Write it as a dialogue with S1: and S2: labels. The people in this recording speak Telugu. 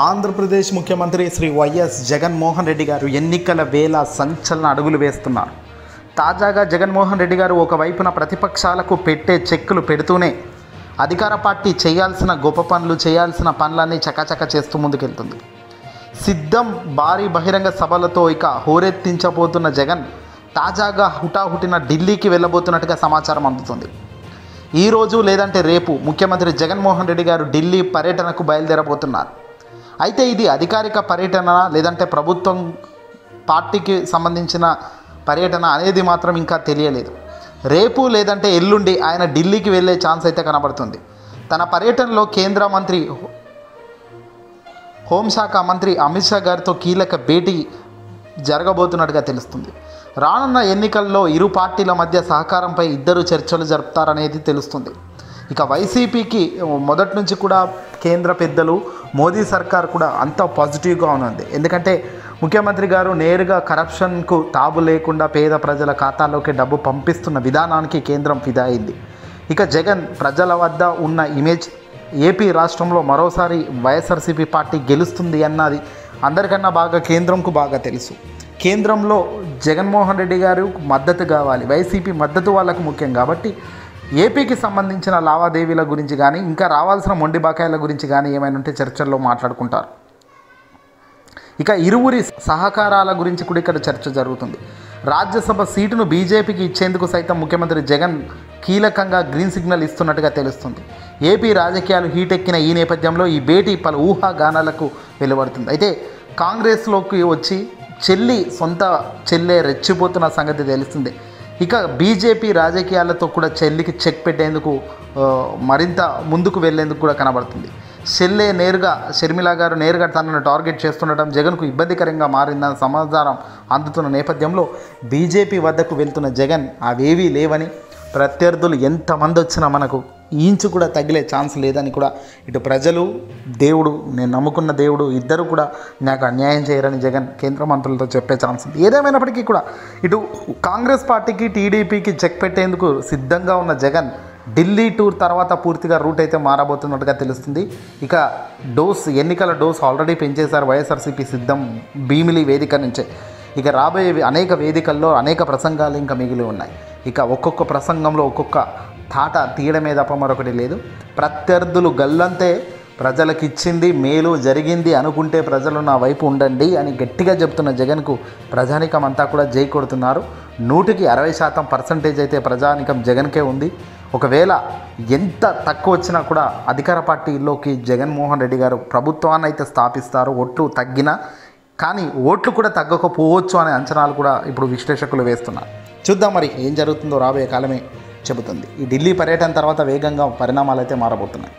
S1: ఆంధ్రప్రదేశ్ ముఖ్యమంత్రి శ్రీ వైఎస్ జగన్మోహన్ రెడ్డి గారు ఎన్నికల వేళ సంచలన అడుగులు వేస్తున్నారు. తాజాగా జగన్మోహన్ రెడ్డి గారు ఒకవైపున ప్రతిపక్షాలకు పెట్టే చెక్కులు పెడుతూనే అధికార పార్టీ చేయాల్సిన గొప్ప పనులు, చేయాల్సిన పనులన్నీ చకాచక చేస్తూ ముందుకెళ్తుంది. సిద్ధం భారీ బహిరంగ సభలతో ఇక హోరెత్తించబోతున్న జగన్ తాజాగా హుటాహుటిన ఢిల్లీకి వెళ్ళబోతున్నట్టుగా సమాచారం అందుతుంది. ఈరోజు లేదంటే రేపు ముఖ్యమంత్రి జగన్మోహన్ రెడ్డి గారు ఢిల్లీ పర్యటనకు బయలుదేరబోతున్నారు. అయితే ఇది అధికారిక పర్యటన లేదంటే ప్రభుత్వం పార్టీకి సంబంధించిన పర్యటన అనేది మాత్రం ఇంకా తెలియలేదు. రేపు లేదంటే ఎల్లుండి ఆయన ఢిల్లీకి వెళ్ళే ఛాన్స్ అయితే కనబడుతుంది. తన పర్యటనలో కేంద్ర మంత్రి హోంశాఖ మంత్రి అమిత్ షా గారితో కీలక భేటీ జరగబోతున్నట్టుగా తెలుస్తుంది. రానున్న ఎన్నికల్లో ఇరు పార్టీల మధ్య సహకారంపై ఇద్దరు చర్చలు జరుపుతారనేది తెలుస్తుంది. ఇక వైసీపీకి మొదటి నుంచి కూడా కేంద్ర పెద్దలు, మోదీ సర్కార్ కూడా అంత పాజిటివ్గా ఉన్నది. ఎందుకంటే ముఖ్యమంత్రి గారు నేరుగా కరప్షన్కు తాబు లేకుండా పేద ప్రజల ఖాతాలోకి డబ్బు పంపిస్తున్న విధానానికి కేంద్రం ఫిదా అయింది. ఇక జగన్ ప్రజల వద్ద ఉన్న ఇమేజ్, ఏపీ రాష్ట్రంలో మరోసారి వైఎస్ఆర్సీపీ పార్టీ గెలుస్తుంది అన్నది అందరికన్నా బాగా కేంద్రంకు బాగా తెలుసు. కేంద్రంలో జగన్మోహన్ రెడ్డి గారు మద్దతు కావాలి, వైసీపీ మద్దతు వాళ్ళకు ముఖ్యం. కాబట్టి ఏపీకి సంబంధించిన లావాదేవీల గురించి కానీ, ఇంకా రావాల్సిన మొండి బకాయిల గురించి కానీ ఏమైనా ఉంటే చర్చల్లో మాట్లాడుకుంటారు. ఇక ఇరువురి సహకారాల గురించి కూడా ఇక్కడ చర్చ జరుగుతుంది. రాజ్యసభ సీటును బీజేపీకి ఇచ్చేందుకు సైతం ముఖ్యమంత్రి జగన్ కీలకంగా గ్రీన్ సిగ్నల్ ఇస్తున్నట్టుగా తెలుస్తుంది. ఏపీ రాజకీయాలు హీటెక్కిన ఈ నేపథ్యంలో ఈ భేటీ పలు ఊహాగానాలకు వెలువడుతుంది. అయితే కాంగ్రెస్లోకి వచ్చి సొంత చెల్లె రెచ్చిపోతున్న సంగతి తెలుస్తుంది. ఇక బీజేపీ రాజకీయాలతో కూడా చెల్లికి చెక్ పెట్టేందుకు మరింత ముందుకు వెళ్లేందుకు కూడా కనబడుతుంది. షర్మిల గారు నేరుగా తనను టార్గెట్ చేస్తుండటం జగన్కు ఇబ్బందికరంగా మారిందన్న సమాచారం అందుతున్న నేపథ్యంలో బీజేపీ వద్దకు వెళ్తున్న జగన్ అవేవీ లేవని, ప్రత్యర్థులు ఎంతమంది వచ్చినా మనకు ఇంచు కూడా తగిలే ఛాన్స్ లేదని కూడా ఇటు ప్రజలు, దేవుడు, నేను నమ్ముకున్న దేవుడు ఇద్దరు కూడా నాకు అన్యాయం చేయరని జగన్ కేంద్ర మంత్రులతో చెప్పే ఛాన్స్ ఉంది. ఏదేమైనప్పటికీ కూడా ఇటు కాంగ్రెస్ పార్టీకి, టీడీపీకి చెక్ పెట్టేందుకు సిద్ధంగా ఉన్న జగన్ ఢిల్లీ టూర్ తర్వాత పూర్తిగా రూట్ అయితే మారబోతున్నట్టుగా తెలుస్తుంది. ఇక ఎన్నికల డోస్ ఆల్రెడీ పెంచేశారు వైఎస్ఆర్సీపీ సిద్ధం భీమిలి వేదిక నుంచే. ఇక రాబోయే అనేక వేదికల్లో అనేక ప్రసంగాలు ఇంకా మిగిలి ఉన్నాయి. ఇక ఒక్కొక్క ప్రసంగంలో ఒక్కొక్క తాట తీయడమే తప్ప మరొకటి లేదు. ప్రత్యర్థులు గల్లంతే ప్రజలకు ఇచ్చింది మేలు జరిగింది అనుకుంటే ప్రజలు నా వైపు ఉండండి అని గట్టిగా చెప్తున్న జగన్కు ప్రజానికం అంతా కూడా జై కొడుతున్నారు. 100కి 60% అయితే ప్రజానికం జగన్కే ఉంది. ఒకవేళ ఎంత తక్కువ వచ్చినా కూడా అధికార పార్టీలోకి జగన్మోహన్ రెడ్డి గారు ప్రభుత్వాన్ని అయితే స్థాపిస్తారు. ఓట్లు తగ్గినా కానీ ఓట్లు కూడా తగ్గకపోవచ్చు అనే అంచనాలు కూడా ఇప్పుడు విశ్లేషకులు వేస్తున్నారు. చూద్దాం మరి ఏం జరుగుతుందో రాబోయే కాలమే చెబుతుంది. ఈ ఢిల్లీ పర్యటన తర్వాత వేగంగా పరిణామాలు అయితే మారబోతున్నాయి.